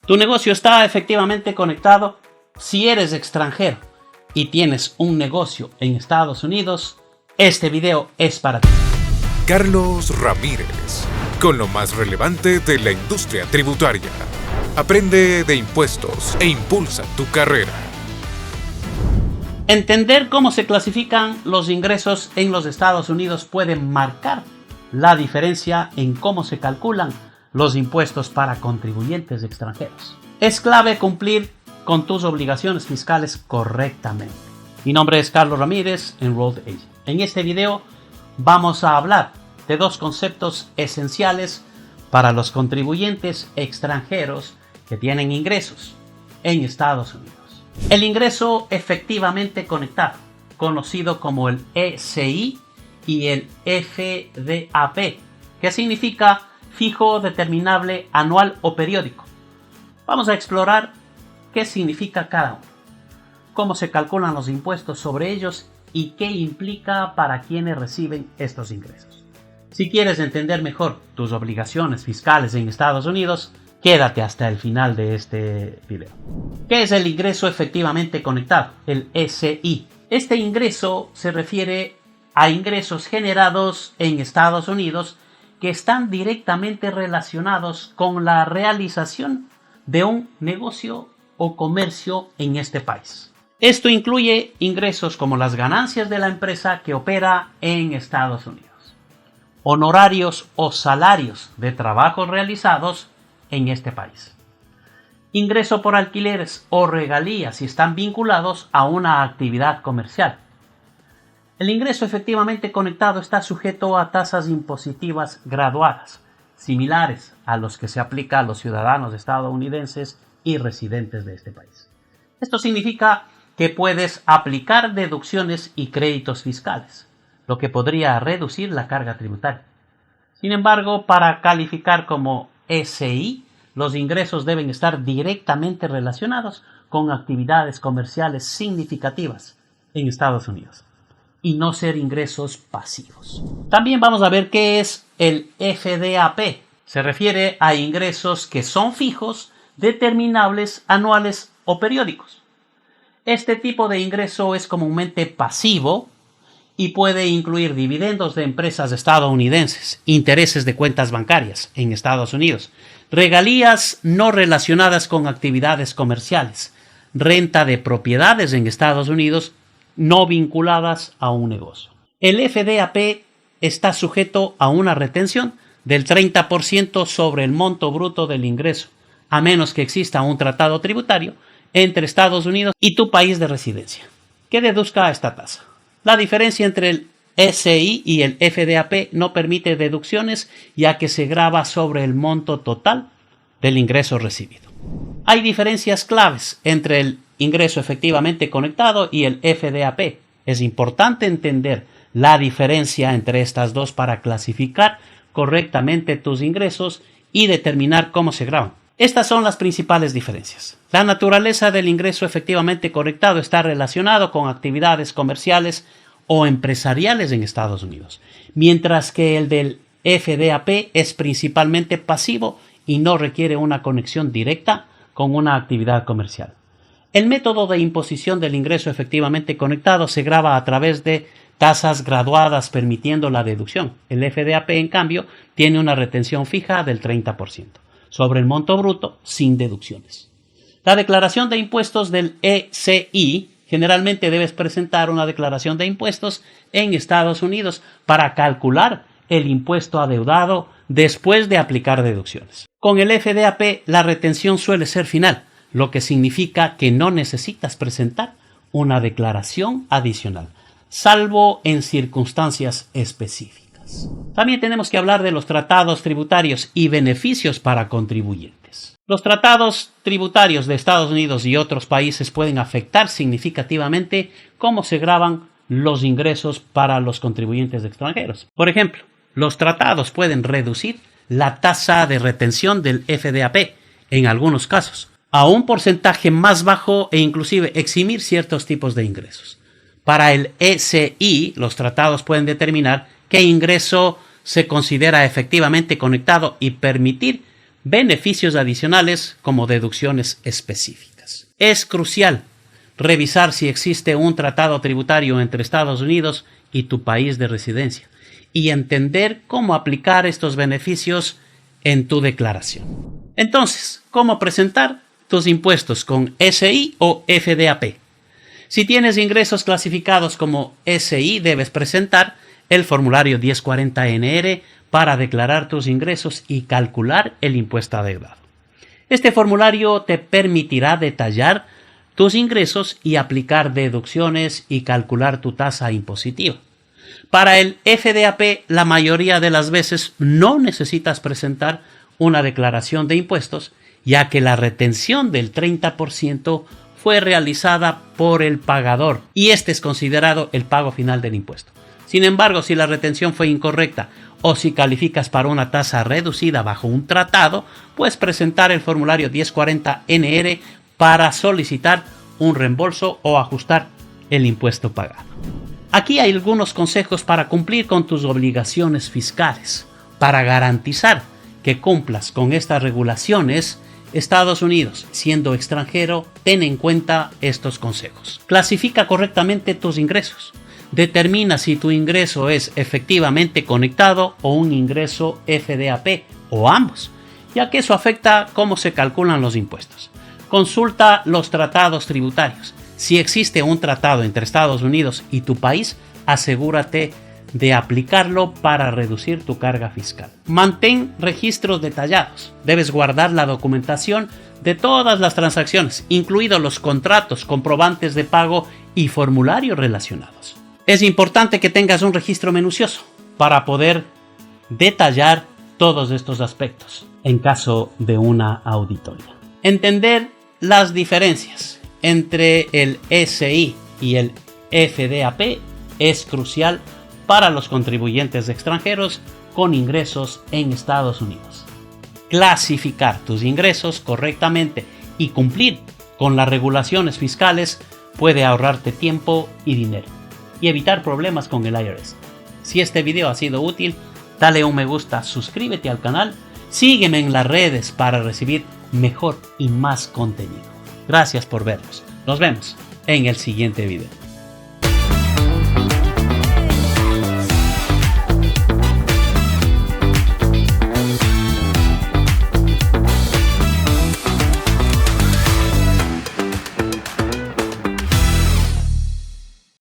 Tu negocio está efectivamente conectado si eres extranjero y tienes un negocio en Estados Unidos. Este video es para ti. Carlos Ramírez, con lo más relevante de la industria tributaria. Aprende de impuestos e impulsa tu carrera. Entender cómo se clasifican los ingresos en los Estados Unidos puede marcar la diferencia en cómo se calculan los impuestos para contribuyentes extranjeros. Es clave cumplir con tus obligaciones fiscales correctamente. Mi nombre es Carlos Ramírez, Enrolled Agent. En este video vamos a hablar de dos conceptos esenciales para los contribuyentes extranjeros que tienen ingresos en Estados Unidos. El ingreso efectivamente conectado, conocido como el ECI y el FDAP, que significa fijo, determinable, anual o periódico. Vamos a explorar qué significa cada uno, cómo se calculan los impuestos sobre ellos y qué implica para quienes reciben estos ingresos. Si quieres entender mejor tus obligaciones fiscales en Estados Unidos, quédate hasta el final de este video. ¿Qué es el ingreso efectivamente conectado? El ECI. Este ingreso se refiere a ingresos generados en Estados Unidos que están directamente relacionados con la realización de un negocio o comercio en este país. Esto incluye ingresos como las ganancias de la empresa que opera en Estados Unidos, honorarios o salarios de trabajos realizados en este país, ingreso por alquileres o regalías si están vinculados a una actividad comercial. El ingreso efectivamente conectado está sujeto a tasas impositivas graduadas, similares a los que se aplica a los ciudadanos estadounidenses y residentes de este país. Esto significa que puedes aplicar deducciones y créditos fiscales, lo que podría reducir la carga tributaria. Sin embargo, para calificar como ECI, los ingresos deben estar directamente relacionados con actividades comerciales significativas en Estados Unidos y no ser ingresos pasivos. También vamos a ver qué es el FDAP. Se refiere a ingresos que son fijos, determinables, anuales o periódicos. Este tipo de ingreso es comúnmente pasivo y puede incluir dividendos de empresas estadounidenses, intereses de cuentas bancarias en Estados Unidos, regalías no relacionadas con actividades comerciales, renta de propiedades en Estados Unidos no vinculadas a un negocio. El FDAP está sujeto a una retención del 30% sobre el monto bruto del ingreso, a menos que exista un tratado tributario entre Estados Unidos y tu país de residencia, que deduzca esta tasa. La diferencia entre el ECI y el FDAP no permite deducciones, ya que se grava sobre el monto total del ingreso recibido. Hay diferencias claves entre el ingreso efectivamente conectado y el FDAP. Es importante entender la diferencia entre estas dos para clasificar correctamente tus ingresos y determinar cómo se graban. Estas son las principales diferencias. La naturaleza del ingreso efectivamente conectado está relacionado con actividades comerciales o empresariales en Estados Unidos, mientras que el del FDAP es principalmente pasivo y no requiere una conexión directa con una actividad comercial. El método de imposición del ingreso efectivamente conectado se grava a través de tasas graduadas permitiendo la deducción. El FDAP, en cambio, tiene una retención fija del 30% sobre el monto bruto sin deducciones. La declaración de impuestos del ECI. Generalmente debes presentar una declaración de impuestos en Estados Unidos para calcular el impuesto adeudado después de aplicar deducciones. Con el FDAP la retención suele ser final, lo que significa que no necesitas presentar una declaración adicional, salvo en circunstancias específicas. También tenemos que hablar de los tratados tributarios y beneficios para contribuyentes. Los tratados tributarios de Estados Unidos y otros países pueden afectar significativamente cómo se gravan los ingresos para los contribuyentes extranjeros. Por ejemplo, los tratados pueden reducir la tasa de retención del FDAP en algunos casos a un porcentaje más bajo e inclusive eximir ciertos tipos de ingresos. Para el ECI, los tratados pueden determinar qué ingreso se considera efectivamente conectado y permitir beneficios adicionales como deducciones específicas. Es crucial revisar si existe un tratado tributario entre Estados Unidos y tu país de residencia y entender cómo aplicar estos beneficios en tu declaración. Entonces, ¿cómo presentar tus impuestos con SI o FDAP? Si tienes ingresos clasificados como SI, debes presentar el formulario 1040-NR para declarar tus ingresos y calcular el impuesto adeudado. Este formulario te permitirá detallar tus ingresos y aplicar deducciones y calcular tu tasa impositiva. Para el FDAP, la mayoría de las veces no necesitas presentar una declaración de impuestos, ya que la retención del 30% fue realizada por el pagador y este es considerado el pago final del impuesto. Sin embargo, si la retención fue incorrecta o si calificas para una tasa reducida bajo un tratado, puedes presentar el formulario 1040-NR para solicitar un reembolso o ajustar el impuesto pagado. Aquí hay algunos consejos para cumplir con tus obligaciones fiscales. Para garantizar que cumplas con estas regulaciones, Estados Unidos, siendo extranjero, ten en cuenta estos consejos. Clasifica correctamente tus ingresos. Determina si tu ingreso es efectivamente conectado o un ingreso FDAP o ambos, ya que eso afecta cómo se calculan los impuestos. Consulta los tratados tributarios. Si existe un tratado entre Estados Unidos y tu país, asegúrate de aplicarlo para reducir tu carga fiscal. Mantén registros detallados. Debes guardar la documentación de todas las transacciones, incluidos los contratos, comprobantes de pago y formularios relacionados. Es importante que tengas un registro minucioso para poder detallar todos estos aspectos en caso de una auditoría. Entender las diferencias entre el SI y el FDAP es crucial para los contribuyentes extranjeros con ingresos en Estados Unidos. Clasificar tus ingresos correctamente y cumplir con las regulaciones fiscales puede ahorrarte tiempo y dinero y evitar problemas con el IRS. Si este video ha sido útil, dale un me gusta, suscríbete al canal, sígueme en las redes para recibir mejor y más contenido. Gracias por vernos. Nos vemos en el siguiente video.